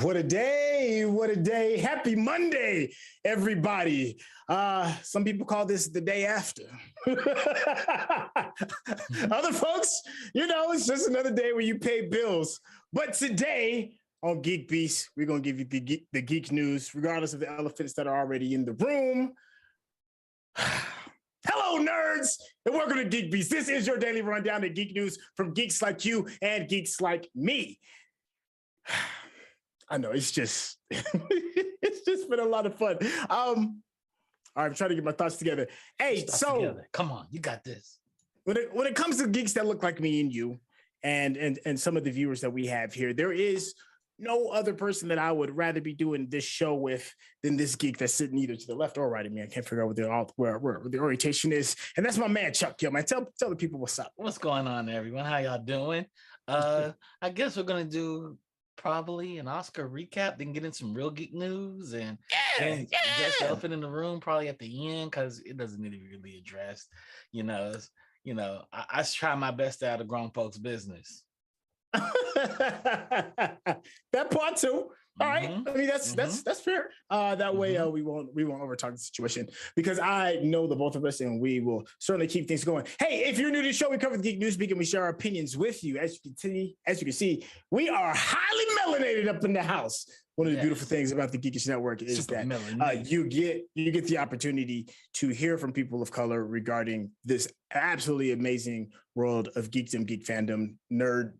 What a day. What a day. Happy Monday, everybody. Some people call this the day after. Other folks, it's just another day where you pay bills. But today on GeekBeast, we're going to give you the geek news, regardless of the elephants that are already in the room. Hello, nerds, and welcome to GeekBeast. This is your daily rundown of geek news from geeks like you and geeks like me. I know it's just been a lot of fun. All right, I'm trying to get my thoughts together. Hey, Come on, you got this. When it comes to geeks that look like me and you, and some of the viewers that we have here, there is no other person that I would rather be doing this show with than this geek that's sitting either to the left or right of me. I can't figure out where the orientation is, and that's my man Chuck Gill. Man, tell the people what's up. What's going on, everyone? How y'all doing? I guess we're gonna do probably an Oscar recap, then get in some real geek news, and just the elephant in the room probably at the end because it doesn't need to be really addressed. I try my best to out of grown folks' business. That part too. All right. I mean, that's fair. That way we won't overtalk the situation, because I know the both of us, and we will certainly keep things going. Hey, if you're new to the show, we cover the geek news week and we share our opinions with you. As you can see, we are highly melanated up in the house. One of the beautiful things about the Geekish Network is that you get the opportunity to hear from people of color regarding this absolutely amazing world of geekdom, geek fandom, nerd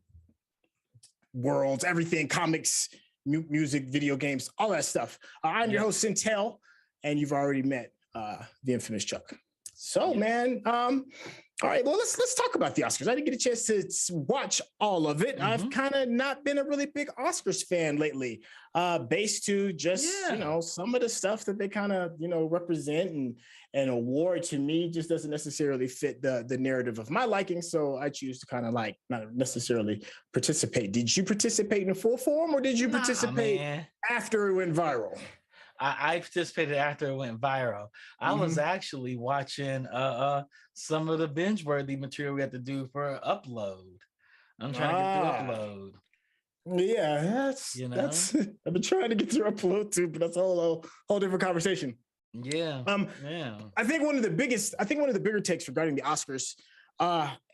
worlds, everything, comics, music, video games, all that stuff. I'm your host, Centel, and you've already met the infamous Chuck. So, man, all right, well, let's talk about the Oscars. I didn't get a chance to watch all of it. I've kind of not been a really big Oscars fan lately, based to just, some of the stuff that they kind of, represent and award to me just doesn't necessarily fit the narrative of my liking. So I choose to kind of not necessarily participate. Did you participate in full form, or did you participate after it went viral? I participated after it went viral. I was actually watching some of the binge-worthy material we had to do for upload. I'm trying to get through upload. Yeah, that's I've been trying to get through upload too, but that's a whole different conversation. Yeah. I think one of the bigger takes regarding the Oscars,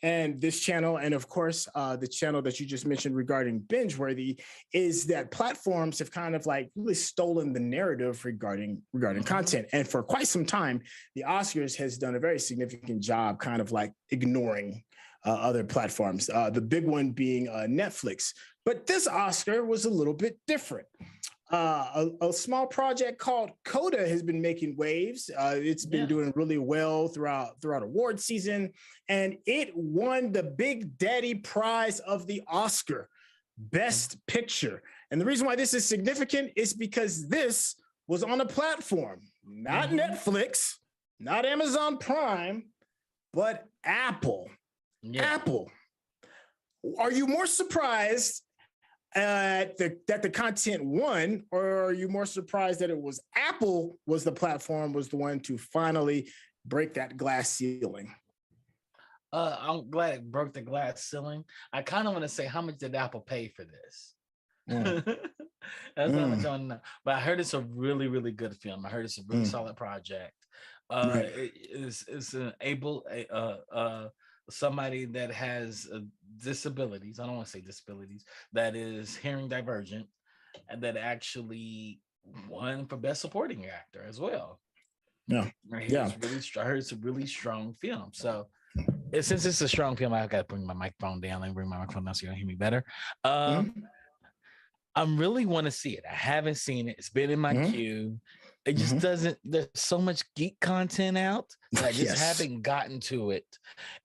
and this channel, and of course the channel that you just mentioned regarding binge-worthy, is that platforms have kind of really stolen the narrative regarding content. And for quite some time, the Oscars has done a very significant job kind of ignoring other platforms, the big one being Netflix. But this Oscar was a little bit different. A small project called Coda has been making waves. It's been doing really well throughout award season, and it won the Big Daddy prize of the Oscar, Best Picture. And the reason why this is significant is because this was on a platform, not Netflix, not Amazon Prime, but Apple. Apple. Are you more surprised that the content won, or are you more surprised that it was Apple was the one to finally break that glass ceiling? I'm glad it broke the glass ceiling. I kind of want to say, how much did Apple pay for this? That's not much I want to know. But I heard it's a really, really good film. I heard it's a really solid project. It's somebody that has disabilities. I don't want to say disabilities. That is hearing divergent, and that actually won for Best Supporting Actor as well. I heard it's a really strong film. So since it's a strong film, I got to bring my microphone down. Let me bring my microphone down so you can hear me better. I really want to see it. I haven't seen it. It's been in my queue. It just doesn't, there's so much geek content out that I just haven't gotten to it.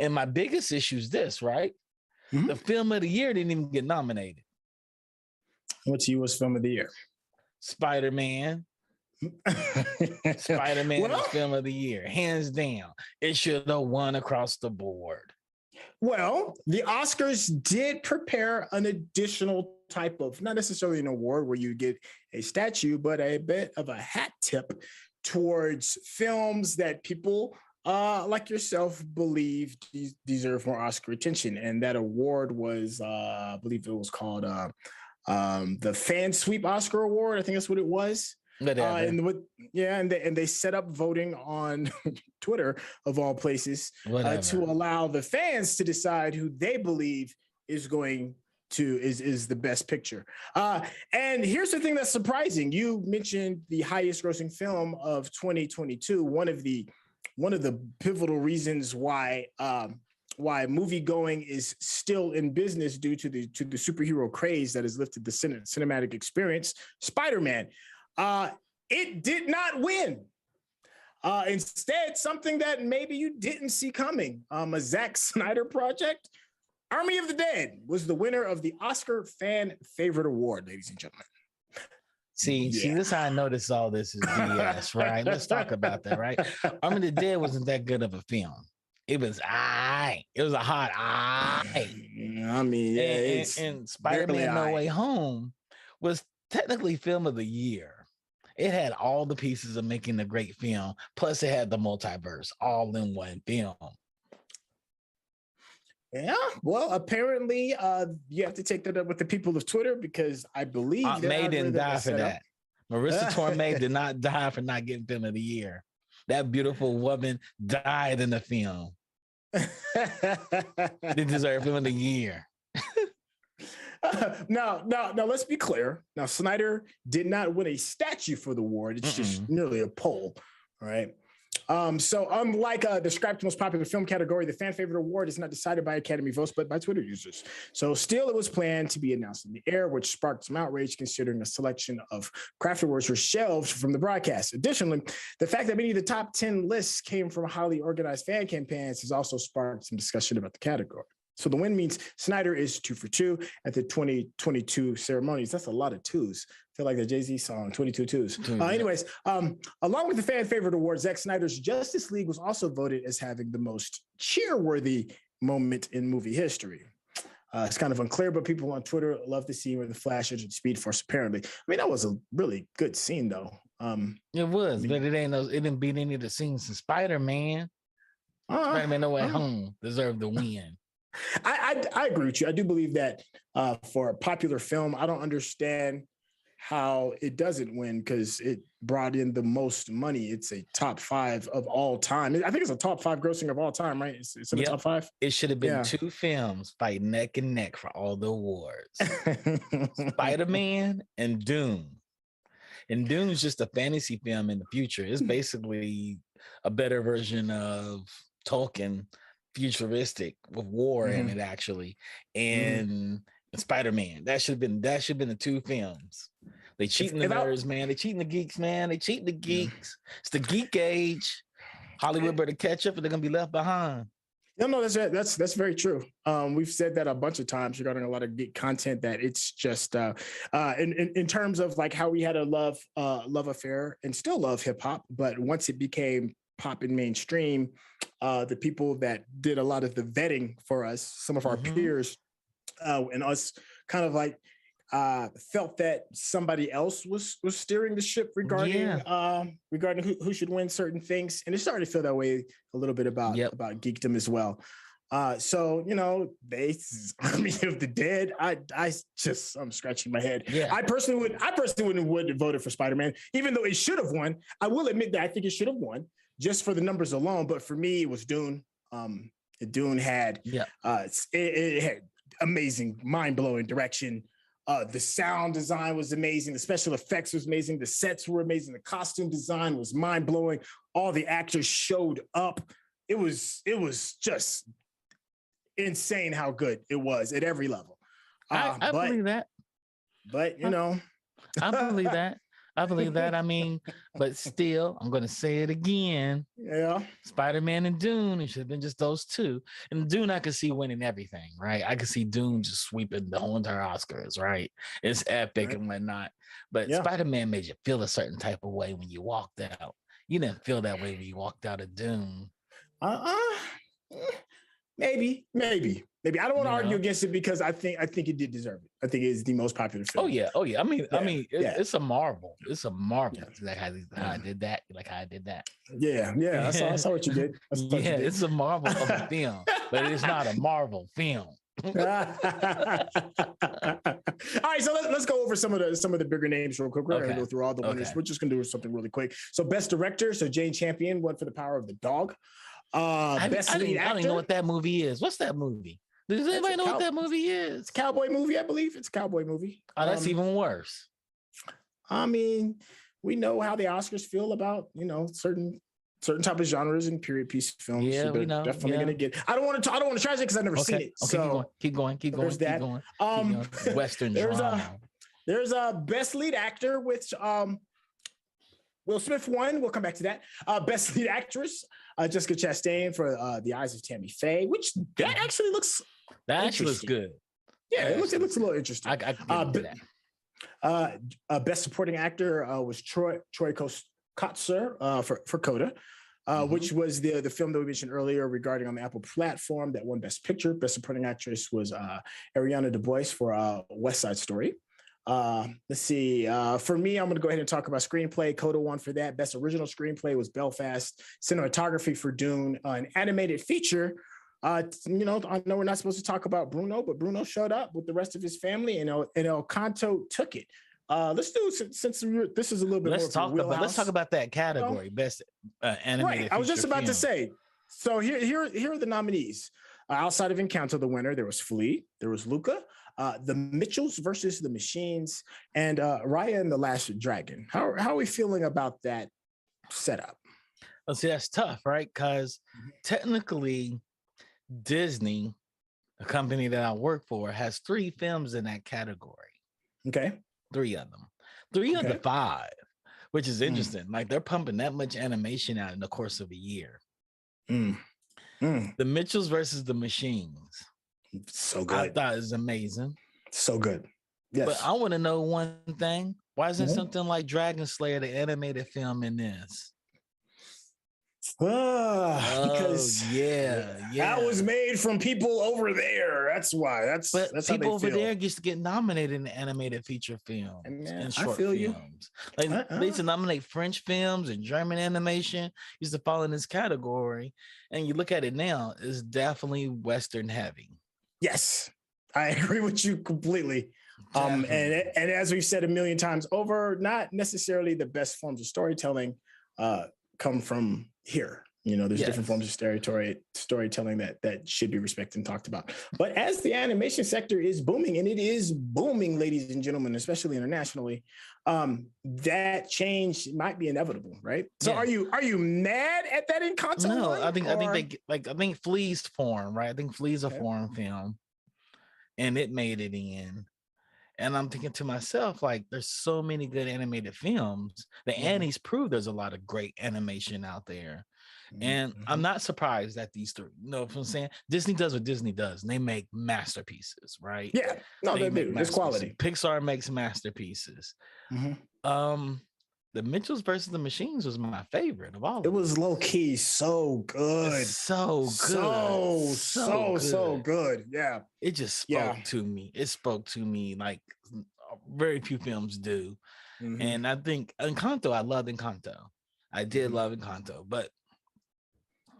And my biggest issue is this, right? The film of the year didn't even get nominated. What's U.S. film of the year? Spider-Man. Spider-Man is film of the year, hands down. It should have won across the board. Well, the Oscars did prepare an additional type of, not necessarily an award where you get a statue, but a bit of a hat tip towards films that people like yourself believe deserve more Oscar attention. And that award was, I believe it was called the Fan Sweep Oscar Award. I think that's what it was. And they set up voting on Twitter of all places to allow the fans to decide who they believe is going to is the best picture. And here's the thing that's surprising. You mentioned the highest grossing film of 2022. One of the pivotal reasons why movie going is still in business due to the superhero craze that has lifted the cinematic experience. Spider-Man. It did not win. Instead, something that maybe you didn't see coming. A Zack Snyder project. Army of the Dead was the winner of the Oscar Fan Favorite Award, ladies and gentlemen. See, this is how I notice all this is BS, right? Let's talk about that, right? Army of the Dead wasn't that good of a film. It was It was a hot I mean, and Spider-Man No Way Home was technically film of the year. It had all the pieces of making a great film, plus it had the multiverse all in one film. Yeah, well, apparently you have to take that up with the people of Twitter because I believe Aunt May didn't die for that. Marissa Tomei did not die for not getting film of the year. That beautiful woman died in the film. They deserve film of the year. Now, let's be clear. Now, Snyder did not win a statue for the award. It's just merely a poll. All right. So unlike the scrapped most popular film category, the fan favorite award is not decided by Academy votes, but by Twitter users. So still, it was planned to be announced in the air, which sparked some outrage considering a selection of craft awards were shelved from the broadcast. Additionally, the fact that many of the top 10 lists came from highly organized fan campaigns has also sparked some discussion about the category. So the win means Snyder is 2 for 2 at the 2022 ceremonies. That's a lot of twos. I feel like the Jay-Z song, 22 twos. Anyways, along with the fan favorite award, Zack Snyder's Justice League was also voted as having the most cheer-worthy moment in movie history. It's kind of unclear, but people on Twitter love the scene where the Flash entered Speed Force, apparently. I mean, that was a really good scene, though. It was, but it didn't beat any of the scenes in Spider-Man. Spider-Man No Way Home deserved the win. I agree with you. I do believe that for a popular film, I don't understand how it doesn't win because it brought in the most money. It's a top 5 of all time. I think it's a top 5 grossing of all time, right? It's in the top 5. It should have been 2 films fighting neck and neck for all the awards. Spider-Man and Doom. And Doom's just a fantasy film in the future. It's basically a better version of Tolkien, futuristic with war in it actually, and Spider-Man. That should have been the 2 films. They cheating the nerds, man. They cheating the geeks, man. They cheating the geeks. It's the geek age. Hollywood better catch up, or they're gonna be left behind. No, that's very true. We've said that a bunch of times regarding a lot of geek content that it's just in terms of like how we had a love affair and still love hip hop, but once it became pop and mainstream, the people that did a lot of the vetting for us, some of our peers, and us, kind of like felt that somebody else was steering the ship regarding who should win certain things, and it started to feel that way a little bit about geekdom as well. So Army of the Dead. I'm scratching my head. Yeah. I personally wouldn't have voted for Spider-Man, even though it should have won. I will admit that I think it should have won just for the numbers alone. But for me, it was Dune. Dune had it had amazing, mind-blowing direction. The sound design was amazing. The special effects was amazing. The sets were amazing. The costume design was mind-blowing. All the actors showed up. It was just insane how good it was at every level. I believe that. But, I believe that. I mean, but still, I'm going to say it again. Yeah. Spider-Man and Dune, it should have been just those 2. And Dune, I could see winning everything, right? I could see Dune just sweeping the whole entire Oscars, right? It's epic and whatnot. But Spider-Man made you feel a certain type of way when you walked out. You didn't feel that way when you walked out of Dune. Maybe. I don't want to argue against it because I think it did deserve it. I think it is the most popular film. Oh yeah. I mean, it's a marvel. It's a marvel. Like how I did that. Like how I did that. Yeah. I saw what you did. It's a marvel of a film, but it's not a Marvel film. All right, so let's go over some of the bigger names real quick. We're gonna go through all the winners. We're just gonna do something really quick. So best director, so Jane Champion won for The Power of the Dog. Best lead actor. I don't even know what that movie is. What's that movie? Does anybody know what that movie is? It's a cowboy movie, I believe. It's a cowboy movie. Oh, that's even worse. I mean, we know how the Oscars feel about, certain type of genres and period piece films. Yeah, so we know. Definitely gonna get. I don't want to trash it because I've never seen it. Okay, so keep going. There's that. Western drama. There's a best lead actor, which Will Smith won. We'll come back to that. Best lead actress, Jessica Chastain for The Eyes of Tammy Faye, which that actually looks. That actually looks good. Yeah, it looks a little interesting. I can get that. Best supporting actor was Troy Kotsur for Coda, which was the film that we mentioned earlier regarding on the Apple platform that won Best Picture. Best supporting actress was Ariana DeBose for West Side Story. Let's see. For me, I'm going to go ahead and talk about screenplay. Coda won for that. Best original screenplay was Belfast. Cinematography for Dune. An animated feature. I know we're not supposed to talk about Bruno, but Bruno showed up with the rest of his family, and El Canto took it. Let's do since this is a little bit let's talk about that category. Best animated. Right. I was just about to say. So here are the nominees. Outside of Encanto, the winner, there was Flea, there was Luca, The Mitchells versus the Machines, and Raya and the Last Dragon. How are we feeling about that setup? Well, see, that's tough, right? Because technically, Disney, a company that I work for, has 3 films in that category. Okay. 3 of them. 3 of the 5, which is interesting. Like they're pumping that much animation out in the course of a year. The Mitchells versus the Machines. So good. I thought it was amazing. So good. Yes. But I want to know one thing. Why isn't something like Dragon Slayer, the animated film, in this? Because that was made from people over there. That's why. That's people over there used to get nominated in animated feature films and short films. Like they used to nominate French films and German animation. Used to fall in this category. And you look at it now, it's definitely Western heavy. Yes, I agree with you completely. And as we've said a million times over, not necessarily the best forms of storytelling come from here. There's different forms of storytelling that should be respected and talked about. But as the animation sector is booming, and it is booming, ladies and gentlemen, especially internationally, that change might be inevitable, right? So are you mad at that Encanto? No, I think Flea's foreign, right? I think Flea's a foreign film, and it made it in. And I'm thinking to myself, like, there's so many good animated films. The Annie's prove there's a lot of great animation out there. And I'm not surprised at these 3. You know what I'm saying? Disney does what Disney does. And they make masterpieces, right? Yeah. No, they do. It's quality. Pixar makes masterpieces. The Mitchells versus the Machines was my favorite of all. It was low key so good. So good. So good. Yeah. It just spoke to me. It spoke to me like very few films do. And I think Encanto, I love Encanto. I did love Encanto, but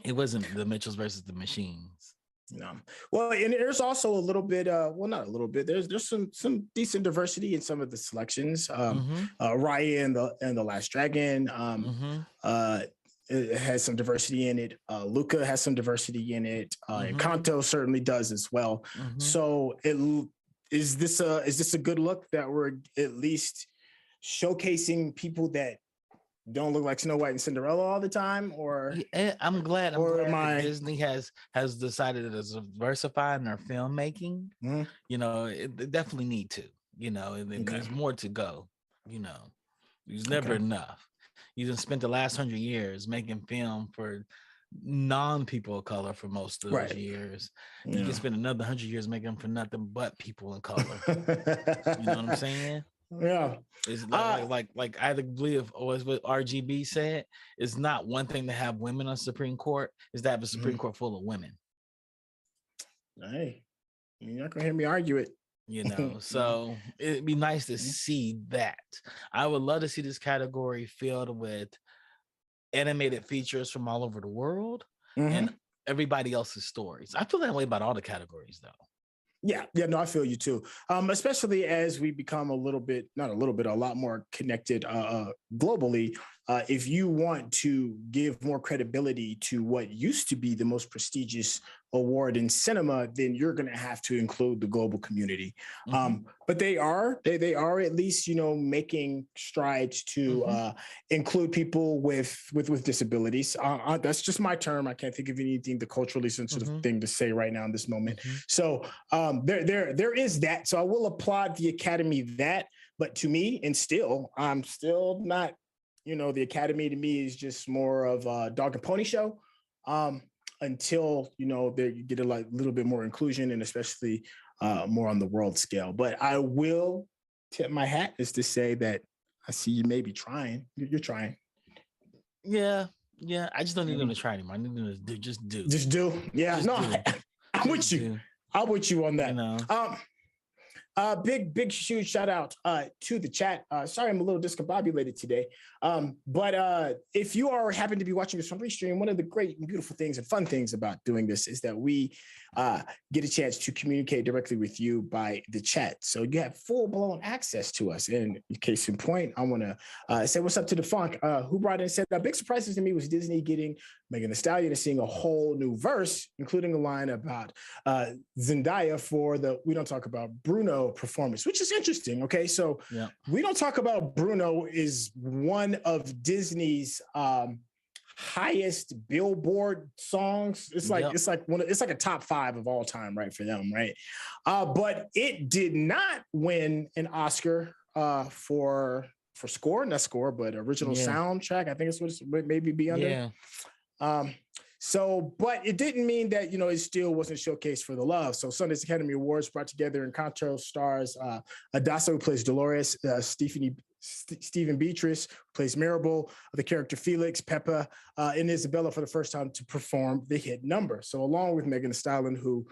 it wasn't the Mitchells versus the Machines. No. Well, and there's also a little bit, not a little bit. There's some decent diversity in some of the selections. Raya and the Last Dragon. It has some diversity in it. Luca has some diversity in it. Encanto certainly does as well. So is this a good look that we're at least showcasing people that don't look like Snow White and Cinderella all the time? Or I'm glad that Disney has decided to diversify in their filmmaking. It definitely need to. There's more to go. There's never enough. You just spent the last 100 years making film for non-people of color for most of those years. You can spend another 100 years making them for nothing but people of color. You know what I'm saying? Yeah. It's like I believe what RGB said. It's not one thing to have women on Supreme Court, is to have a Supreme Court full of women. Hey, you're not gonna hear me argue it. So it'd be nice to see that. I would love to see this category filled with animated features from all over the world and everybody else's stories. I feel that way about all the categories, though. Yeah, no, I feel you too. Especially as we become a lot more connected globally. If you want to give more credibility to what used to be the most prestigious award in cinema, then you're going to have to include the global community. But they are at least, making strides to include people with disabilities. That's just my term. I can't think of anything the culturally sensitive thing to say right now in this moment. So there is that. So I will applaud the Academy that. But to me, and still, I'm still not. The Academy to me is just more of a dog and pony show until, they get a little bit more inclusion and especially more on the world scale. But I will tip my hat is to say that I see you may be trying. You're trying. Yeah. I just don't need them to try anymore. I need them to just do. Just do. Yeah. Just do. I'm with you. I'm with you on that. Big huge shout out to the chat. Sorry, I'm a little discombobulated today. But if you are happen to be watching this on Restream, one of the great and beautiful things and fun things about doing this is that we get a chance to communicate directly with you by the chat. So you have full-blown access to us. And in case in point, I want to say what's up to the Funk, who brought in and said, big surprises to me was Disney getting Megan Thee Stallion and seeing a whole new verse, including a line about Zendaya for the We Don't Talk About Bruno performance, which is interesting. Okay, so We Don't Talk About Bruno is one of Disney's highest Billboard songs. It's like it's like a top 5 of all time, right, for them, right? But it did not win an Oscar for score, not score, but original soundtrack. I think it's what it maybe be under. So, but it didn't mean that, it still wasn't showcased for the love. So Sundance Academy Awards brought together Encanto stars Adasa, who plays Dolores, Stephen Beatrice, who plays Maribel, the character Felix, Peppa, and Isabella for the first time to perform the hit number. So along with Megan Thee Stallion, who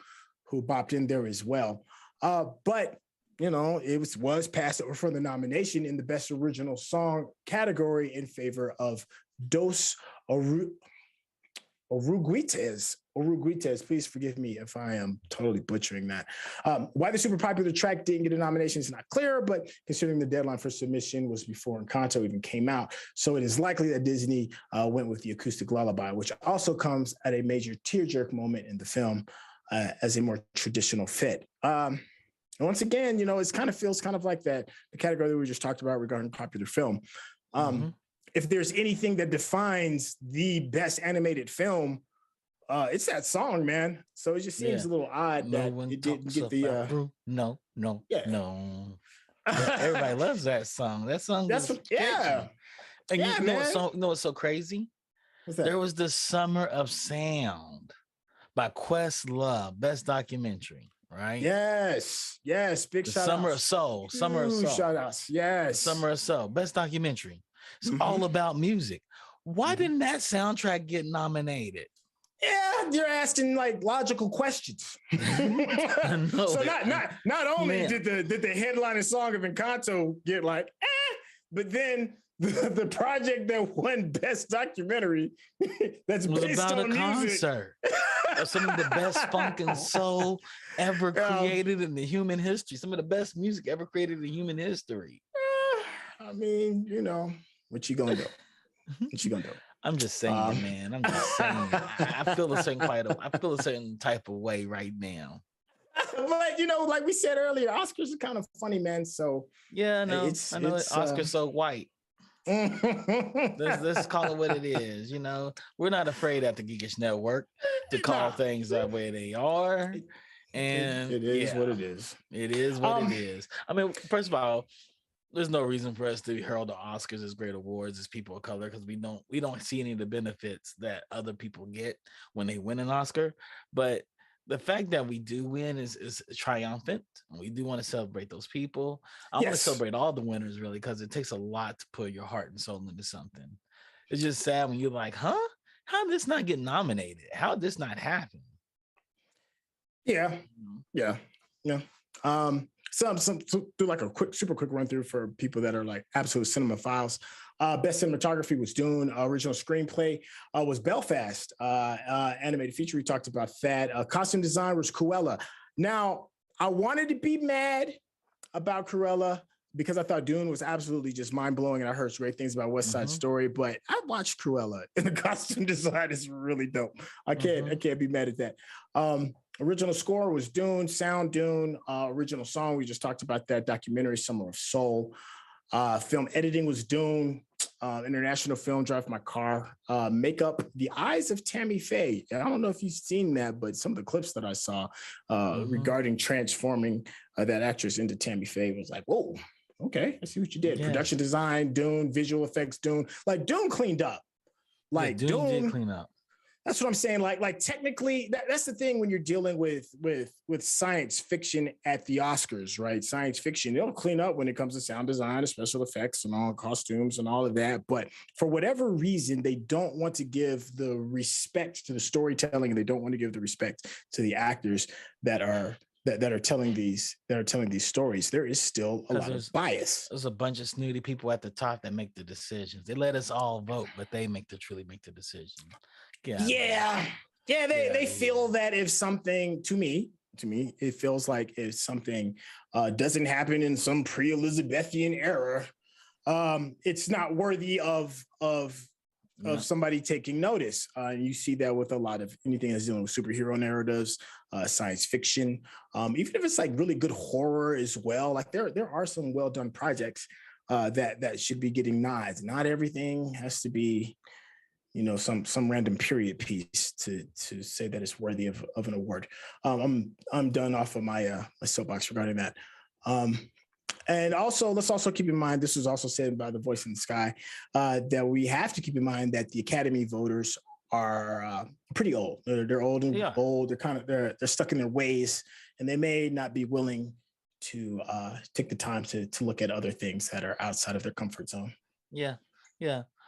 bopped in there as well. But it was passed over for the nomination in the Best Original Song category in favor of Dos Oruguites. Please forgive me if I am totally butchering that. Why the super popular track didn't get a nomination is not clear, but considering the deadline for submission was before Encanto even came out, so it is likely that Disney went with the acoustic lullaby, which also comes at a major tearjerk moment in the film as a more traditional fit. And once again, it kind of feels kind of like that, the category that we just talked about regarding popular film. If there's anything that defines the best animated film, it's that song, man. So it just seems a little odd that it didn't get the no. Everybody loves that song. That song and you know what's so crazy? There was the Summer of Sound by Questlove, best documentary, right? Yes, big shout out. Summer of Soul. Shout outs. Yes. Summer of Soul, best documentary. It's all about music. Why didn't that soundtrack get nominated? Yeah, you're asking like logical questions. So not only did the headlining song of Encanto get like, but then the project that won Best Documentary that's was based about on a concert of some of the best funk and soul ever created in the human history. Some of the best music ever created in human history. I mean, what you gonna do? I'm just saying, man. I'm just saying. I feel a certain type of way right now. But like we said earlier, Oscars are kind of funny, man. So yeah, no, I know Oscars so white. Let's call it what it is. We're not afraid at the Geekish Network to call things the way they are. And it is what it is. It is what it is. I mean, first of all, there's no reason for us to herald the Oscars as great awards as people of color, because we don't see any of the benefits that other people get when they win an Oscar. But the fact that we do win is triumphant, and we do want to celebrate those people. I want to celebrate all the winners, really, because it takes a lot to put your heart and soul into something. It's just sad when you're like, how did this not get nominated? How did this not happen? Yeah. Some do like a super quick run through for people that are like absolute cinema files. Best cinematography was Dune. Original screenplay was Belfast. Animated feature, we talked about that. Costume design was Cruella. Now, I wanted to be mad about Cruella because I thought Dune was absolutely just mind blowing, and I heard great things about West Side Story. But I watched Cruella, and the costume design is really dope. I can't be mad at that. Original score was Dune, sound Dune. Original song, we just talked about that. Documentary, Summer of Soul. Film editing was Dune. International film, Drive My Car. Makeup, The Eyes of Tammy Faye. I don't know if you've seen that, but some of the clips that I saw regarding transforming that actress into Tammy Faye was like, whoa, okay, I see what you did. Yeah. Production design, Dune, visual effects, Dune. Like Dune cleaned up. Like yeah, Dune did clean up. That's what I'm saying. Like technically, that's the thing when you're dealing with science fiction at the Oscars, right? Science fiction, they'll clean up when it comes to sound design, special effects, and all costumes and all of that. But for whatever reason, they don't want to give the respect to the storytelling, and they don't want to give the respect to the actors that are telling these stories. There is still a lot of bias. There's a bunch of snooty people at the top that make the decisions. They let us all vote, but they truly make the decision. Yeah. They feel that if something, to me, it feels like if something doesn't happen in some pre-Elizabethan era, it's not worthy of somebody taking notice. You see that with a lot of anything that's dealing with superhero narratives, science fiction, even if it's like really good horror as well. Like there are some well done projects that should be getting nods. Not everything has to be, some random period piece to say that it's worthy of an award. I'm done off of my soapbox regarding that. And also, let's also keep in mind, this was also said by the Voice in the Sky, that we have to keep in mind that the Academy voters are pretty old. They're old and old. They're stuck in their ways, and they may not be willing to take the time to look at other things that are outside of their comfort zone. Yeah.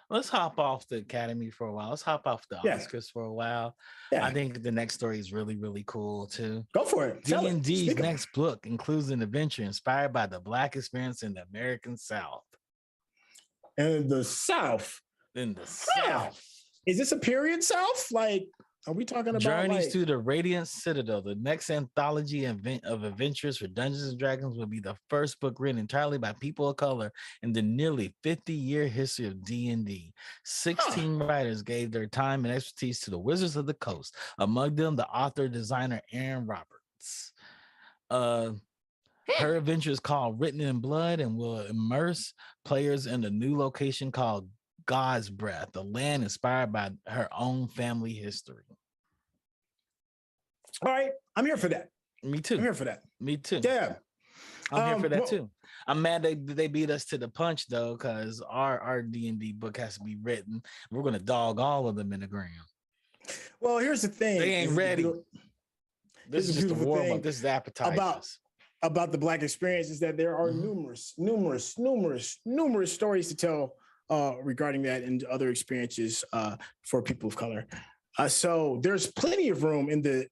Let's hop off the Academy for a while. Let's hop off the Oscars for a while. Yeah. I think the next story is really, really cool too. Go for it. D&D's next book includes an adventure inspired by the Black experience in the American South. In the South? Is this a period South? Like, are we talking about Journeys to the Radiant Citadel? The next anthology of adventures for Dungeons and Dragons will be the first book written entirely by people of color in the nearly 50-year history of D&D. 16 writers gave their time and expertise to the Wizards of the Coast. Among them, the author-designer Aaron Roberts. Her adventure is called Written in Blood and will immerse players in a new location called God's Breath, the land inspired by her own family history. All right, I'm here for that. Me too. I'm here for that. Me too. Yeah, I'm here for that too. I'm mad they beat us to the punch though, because our D&D book has to be written. We're gonna dog all of them in the ground. Well, here's the thing: they ain't ready. This is just a warm up. This is the appetizers. About the Black experience is that there are numerous stories to tell regarding that and other experiences for people of color. So there's plenty of room in the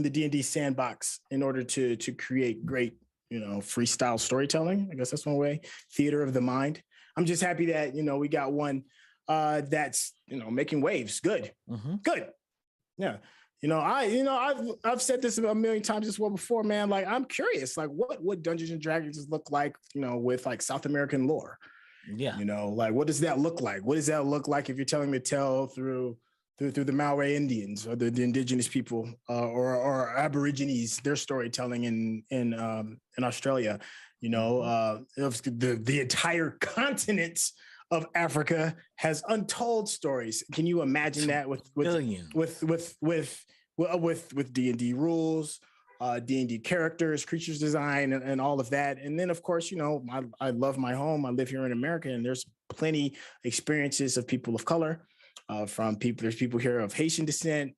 D&D sandbox in order to create great, freestyle storytelling. I guess that's one way. Theater of the mind. I'm just happy that we got one that's making waves. Good. Good. Yeah. I've said this a million times as well before, man. Like, I'm curious, like, what would Dungeons and Dragons look like, with like South American lore? Yeah. Like, what does that look like? What does that look like if you're telling me to tell through the Maori Indians or the indigenous people or Aborigines, their storytelling in Australia? The entire continent of Africa has untold stories. Can you imagine that with D&D rules, D&D characters, creatures design, and all of that? And then, of course, I love my home. I live here in America, and there's plenty experiences of people of color. There's people here of Haitian descent,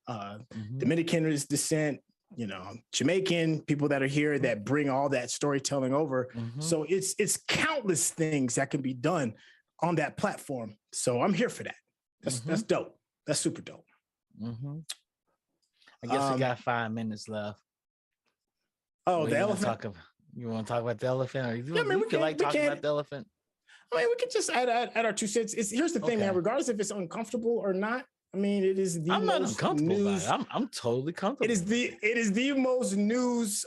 Dominican descent, Jamaican people that are here that bring all that storytelling over. So it's countless things that can be done on that platform. So I'm here for that. That's dope. That's super dope. I guess we got 5 minutes left. Oh, the elephant. You want to talk about the elephant? Or you can talk about the elephant? I mean, we can just add our 2 cents. Here's the thing, man. Regardless if it's uncomfortable or not, I mean, it is the I'm not most uncomfortable news. about it. I'm totally comfortable. It is the most news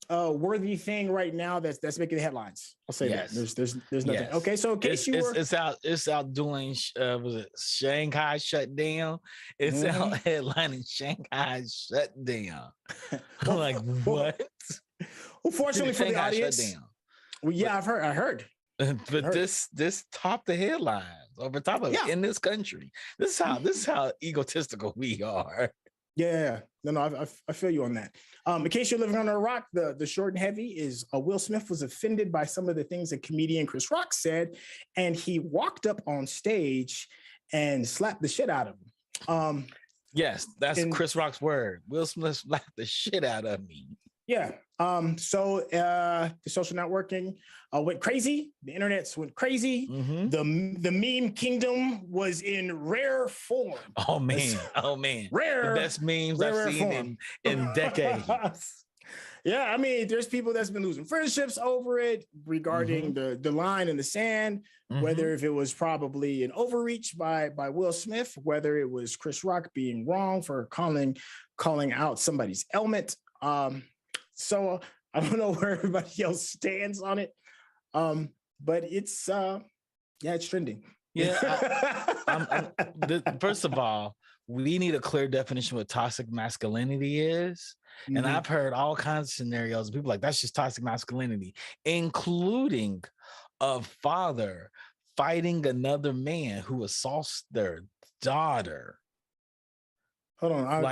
worthy thing right now that's making the headlines. I'll say that. There's nothing. Yes. Okay, so in case it's out doing was it Shanghai shut down? It's out headlining Shanghai shut down. I'm like, what? Well, fortunately for the audience, well, yeah, I heard. But this topped the headlines over top of it in this country. This is how egotistical we are. Yeah. No, I feel you on that. In case you're living under a rock, the short and heavy is Will Smith was offended by some of the things that comedian Chris Rock said, and he walked up on stage and slapped the shit out of him. Yes, that's Chris Rock's word. Will Smith slapped the shit out of me. Yeah. So the social networking went crazy. The internets went crazy. The meme kingdom was in rare form. Oh man. Rare. The best memes I've seen in decades. Yeah, I mean, there's people that's been losing friendships over it regarding the line in the sand, whether if it was probably an overreach by Will Smith, whether it was Chris Rock being wrong for calling out somebody's ailment. So I don't know where everybody else stands on it. But it's it's trending. Yeah. First of all, we need a clear definition of what toxic masculinity is. And I've heard all kinds of scenarios. People like, that's just toxic masculinity, including a father fighting another man who assaults their daughter. Hold on.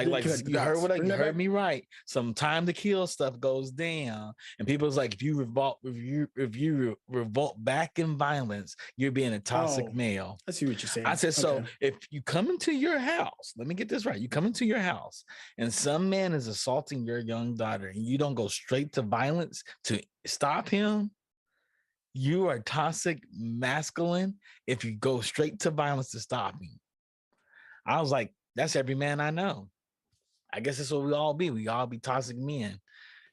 You heard me right. Some time to kill stuff goes down, and people's like, if you revolt back in violence, you're being a toxic male. I see what you're saying. I said, so if you come into your house, let me get this right. You come into your house and some man is assaulting your young daughter, and you don't go straight to violence to stop him, you are toxic masculine if you go straight to violence to stop him. I was like, that's every man I know. I guess that's what we all be. We all be toxic men.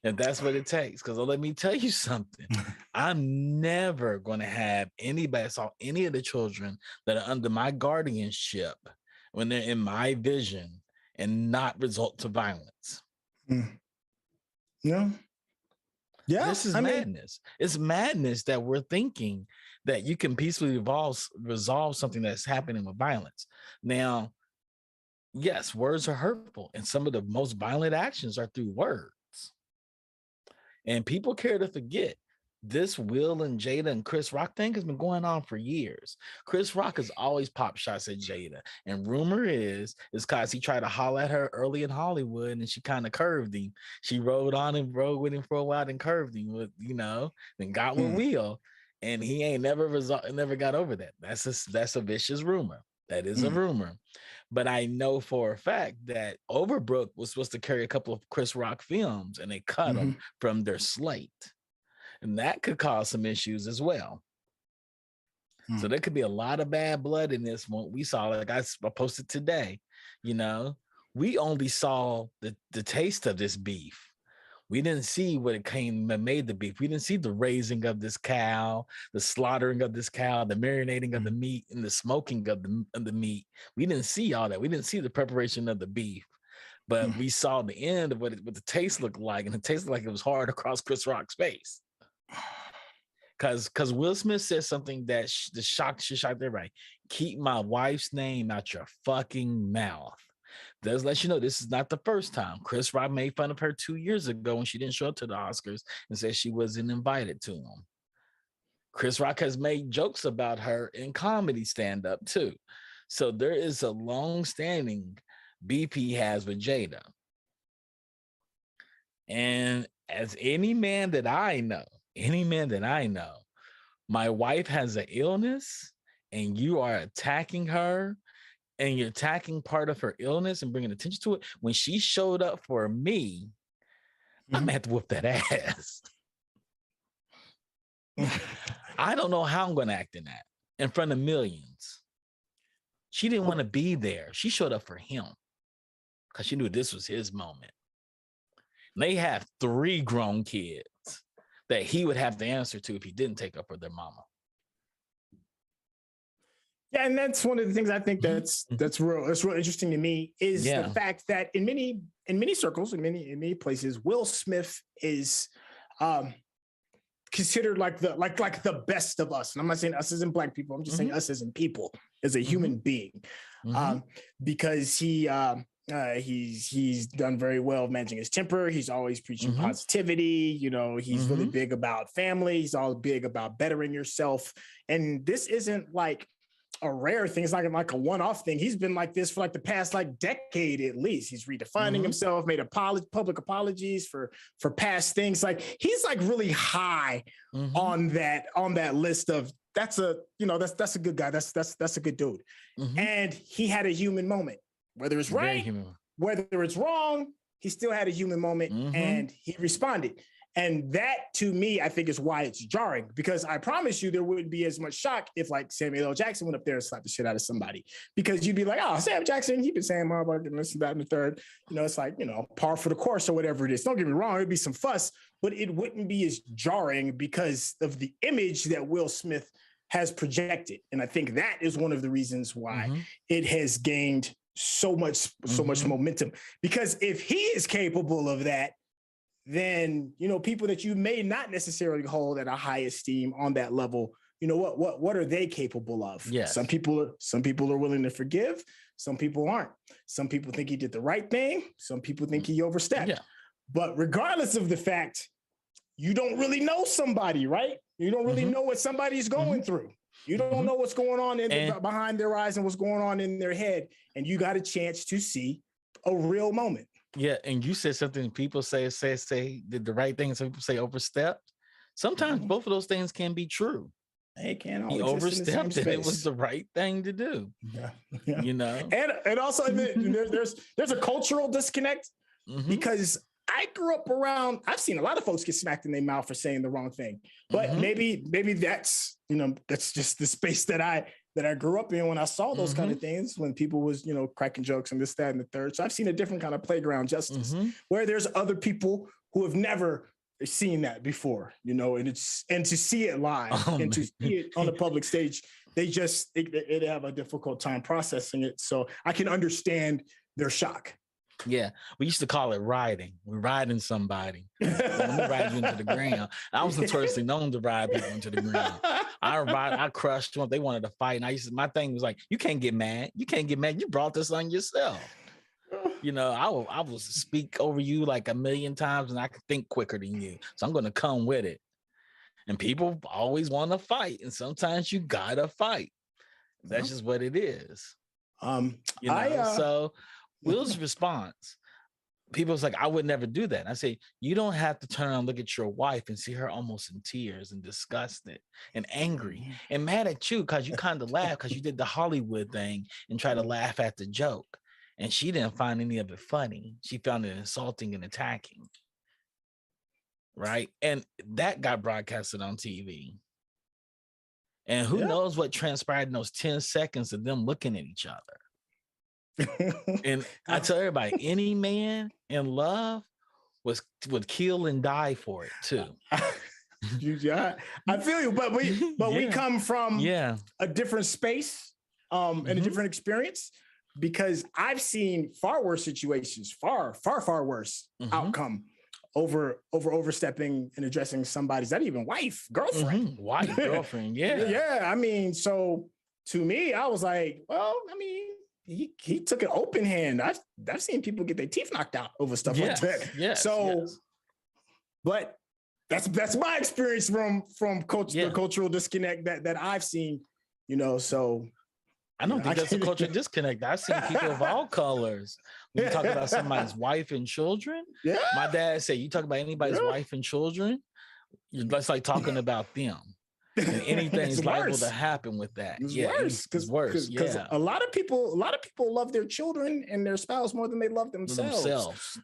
And that's what it takes. Because let me tell you something. I'm never going to have anybody assault any of the children that are under my guardianship when they're in my vision and not result to violence. Yeah. This is madness. It's madness that we're thinking that you can peacefully resolve something that's happening with violence. Now, yes, words are hurtful, and some of the most violent actions are through words. And people care to forget this Will and Jada and Chris Rock thing has been going on for years. Chris Rock has always popped shots at Jada, and rumor is because he tried to holler at her early in Hollywood, and she kind of curved him. She rode with him for a while, and curved him, then got with Will, and he ain't never got over that. That's a vicious rumor. That is a rumor. But I know for a fact that Overbrook was supposed to carry a couple of Chris Rock films, and they cut them from their slate. And that could cause some issues as well. So there could be a lot of bad blood in this one. We saw, like I posted today, we only saw the taste of this beef. We didn't see what made the beef. We didn't see the raising of this cow, the slaughtering of this cow, the marinating of the meat, and the smoking of the meat. We didn't see all that. We didn't see the preparation of the beef, but we saw the end of what the taste looked like, and it tasted like it was hard across Chris Rock's face. Because Will Smith said something that shocked everybody. Keep my wife's name out your fucking mouth. Does let you know this is not the first time. Chris Rock made fun of her 2 years ago when she didn't show up to the Oscars and said she wasn't invited to them. Chris Rock has made jokes about her in comedy stand-up too. So there is a long-standing beef he has with Jada. And as any man that I know, my wife has an illness and you are attacking her, and you're attacking part of her illness and bringing attention to it. When she showed up for me, I'm gonna have to whoop that ass. I don't know how I'm gonna act in front of millions. She didn't want to be there. She showed up for him because she knew this was his moment. And they have 3 grown kids that he would have to answer to if he didn't take up for their mama. Yeah, and that's one of the things I think that's real interesting to me is the fact that in many circles, in many places, Will Smith is considered like the best of us. And I'm not saying us as in Black people. I'm just saying us as in people, as a human being, because he's done very well managing his temper. He's always preaching positivity. You know, he's really big about family. He's all big about bettering yourself. And this isn't like a rare thing. It's not like a one-off thing. He's been like this for like the past like decade at least. He's redefining himself, made public apologies for past things. Like he's like really high on that list of that's a good guy. That's a good dude. And he had a human moment. Whether it's right, whether it's wrong, he still had a human moment and he responded. And that, to me, I think is why it's jarring, because I promise you there wouldn't be as much shock if like Samuel L. Jackson went up there and slapped the shit out of somebody, because you'd be like, oh, Sam Jackson, he's been saying motherfucking this, that, and the third. You know, it's like, you know, par for the course or whatever it is. Don't get me wrong, it'd be some fuss, but it wouldn't be as jarring because of the image that Will Smith has projected. And I think that is one of the reasons why it has gained so much momentum, because if he is capable of that, then, you know, people that you may not necessarily hold at a high esteem on that level, you know, what are they capable of? Yes. Some people are willing to forgive. Some people aren't. Some people think he did the right thing. Some people think he overstepped. Yeah. But regardless of the fact, you don't really know somebody, right? You don't really know what somebody's going through. You don't know what's going on behind their eyes and what's going on in their head. And you got a chance to see a real moment. Yeah, and you said something people say did the right thing, some people say overstepped. Sometimes both of those things can be true. They can't all he overstepped and it was the right thing to do. Yeah. You know? And also there's a cultural disconnect because I grew up around, I've seen a lot of folks get smacked in their mouth for saying the wrong thing. But maybe that's, you know, that's just the space that I grew up in when I saw those kind of things, when people was, you know, cracking jokes and this, that, and the third. So I've seen a different kind of playground justice where there's other people who have never seen that before, you know, and to see it live to see it on the public stage, they have a difficult time processing it. So I can understand their shock. Yeah, we used to call it riding. We're riding somebody. Let me ride you into the ground. I was notoriously known to ride people into the ground. I crushed them. They wanted to fight. And my thing was like, you can't get mad. You can't get mad. You brought this on yourself. You know, I will speak over you like a million times and I could think quicker than you. So I'm going to come with it. And people always want to fight. And sometimes you got to fight. That's just what it is. You know, so Will's response, people's like, I would never do that. And I say, you don't have to turn around and look at your wife and see her almost in tears and disgusted and angry and mad at you because you kind of laugh because you did the Hollywood thing and try to laugh at the joke. And she didn't find any of it funny. She found it insulting and attacking. Right? And that got broadcasted on TV. And who knows what transpired in those 10 seconds of them looking at each other. And I tell everybody, any man in love would kill and die for it too. I feel you, but we come from a different space and a different experience, because I've seen far worse situations, far worse outcome over overstepping and addressing somebody's not even girlfriend. Wife, girlfriend, yeah. I mean, so to me, I was like, well, I mean, he took an open hand. I've seen people get their teeth knocked out over stuff like that. But that's my experience from the cultural disconnect that I've seen, you know. So I don't think that's a cultural disconnect. I've seen people of all colors. When you talk about somebody's wife and children, my dad said, you talk about anybody's wife and children, that's like talking about them. And anything's liable to happen with that. It's worse. Because a lot of people love their children and their spouse more than they love themselves.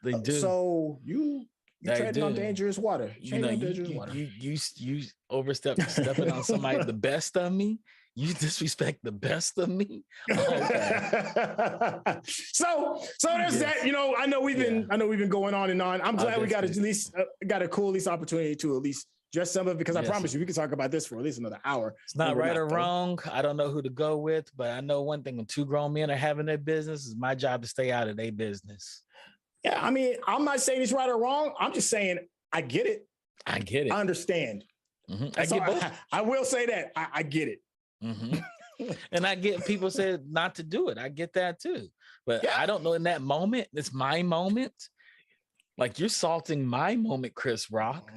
They do. So you treading on dangerous water. You stepping on somebody, the best of me. You disrespect the best of me. Okay. So there's that. You know, I know we've been going on and on. I'm glad we got at least got a cool opportunity to at least address some of it, because I promise you, we can talk about this for at least another hour. It's not right or wrong. I don't know who to go with, but I know one thing: when two grown men are having their business, it's my job to stay out of their business. Yeah, I mean, I'm not saying it's right or wrong. I'm just saying I get it. I get it. I understand. I will say that I get it. And I get people say not to do it. I get that too. But I don't know, in that moment, it's my moment. Like, you're salting my moment, Chris Rock.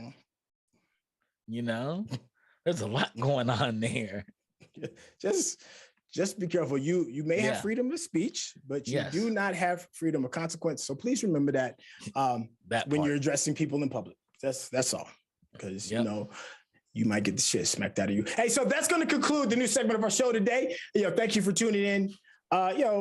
You know, there's a lot going on there. Just be careful. You may have freedom of speech, but you do not have freedom of consequence. So please remember that when you're addressing people in public. That's all. Because you know, you might get the shit smacked out of you. Hey, so that's going to conclude the new segment of our show today. Thank you for tuning in.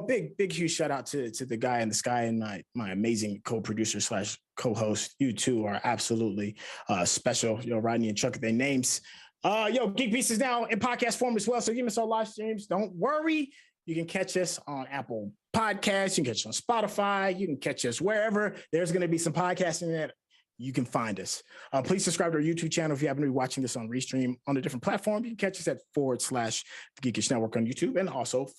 Big huge shout out to the guy in the sky and my amazing co-producer / co-host. You two are absolutely special. Rodney and Chuck, their names. GeekBeast is now in podcast form as well. So give us our live streams. Don't worry. You can catch us on Apple Podcasts. You can catch us on Spotify. You can catch us wherever there's going to be some podcasting that you can find us. Please subscribe to our YouTube channel if you happen to be watching this on Restream on a different platform. You can catch us at / The Geekish Network on YouTube, and also /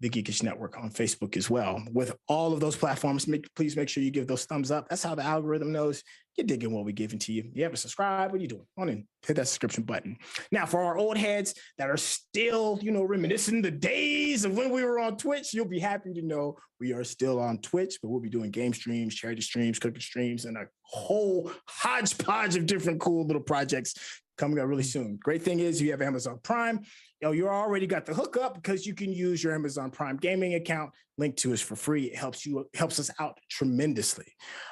The Geekish Network on Facebook as well. With all of those platforms, please make sure you give those thumbs up. That's how the algorithm knows you're digging what we're giving to you. You haven't subscribed, what are you doing? Go on and hit that subscription button. Now, for our old heads that are still, reminiscing the days of when we were on Twitch, you'll be happy to know we are still on Twitch, but we'll be doing game streams, charity streams, cooking streams, and a whole hodgepodge of different cool little projects coming up really soon. Great thing is you have Amazon Prime. You already got the hookup because you can use your Amazon Prime gaming account. Link to us for free. It helps us out tremendously.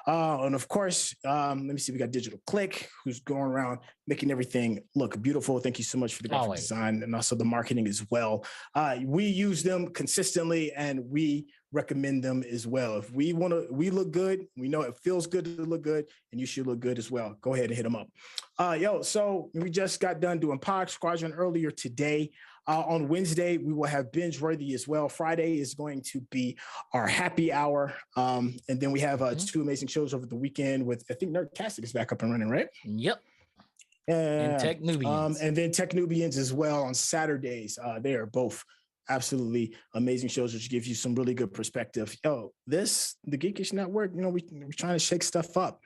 And of course, let me see. We got Digital Click, who's going around making everything look beautiful. Thank you so much for the graphic design and also the marketing as well. We use them consistently, and we recommend them as well. If we look good, we know it feels good to look good, and you should look good as well. Go ahead and hit them up. So we just got done doing Pod Squadron earlier today. On Wednesday, we will have Binge Worthy as well. Friday is going to be our happy hour. And then we have 2 amazing shows over the weekend with, I think, Nerdtastic is back up and running, right? Yep. And Tech Nubians. And then Tech Nubians as well on Saturdays. They are both absolutely amazing shows, which gives you some really good perspective. The Geekish Network, we're trying to shake stuff up.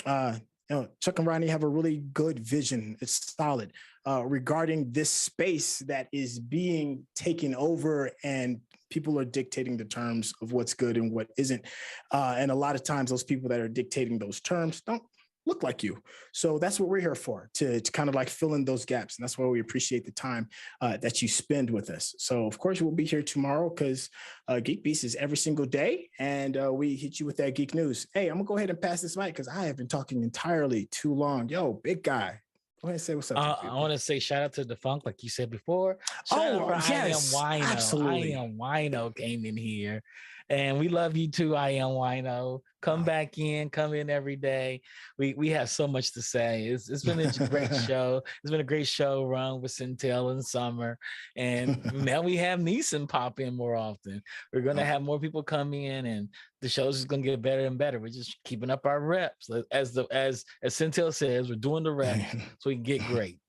Chuck and Rodney have a really good vision. It's solid regarding this space that is being taken over, and people are dictating the terms of what's good and what isn't. And a lot of times those people that are dictating those terms don't look like you. So that's what we're here for, to kind of like fill in those gaps. And that's why we appreciate the time that you spend with us. So of course we'll be here tomorrow because GeekBeast is every single day. And we hit you with that geek news. Hey, I'm gonna go ahead and pass this mic because I have been talking entirely too long. Yo, big guy. Go ahead and say what's up. I want to say shout out to Defunct, like you said before. Yes, I Am Wino. absolutely. I Am Wino came in here. And we love you too, I Am Wino. Come back in, come in every day. We have so much to say. It's been a great show. It's been a great show run with Centel and Summer. And now we have Neeson pop in more often. We're going to have more people come in, and the show's just going to get better and better. We're just keeping up our reps. As Centel says, we're doing the reps so we can get great.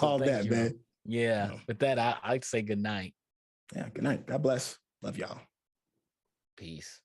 All that, man. Yeah. With that, I'd say good night. Yeah, good night. God bless. Love y'all. Peace.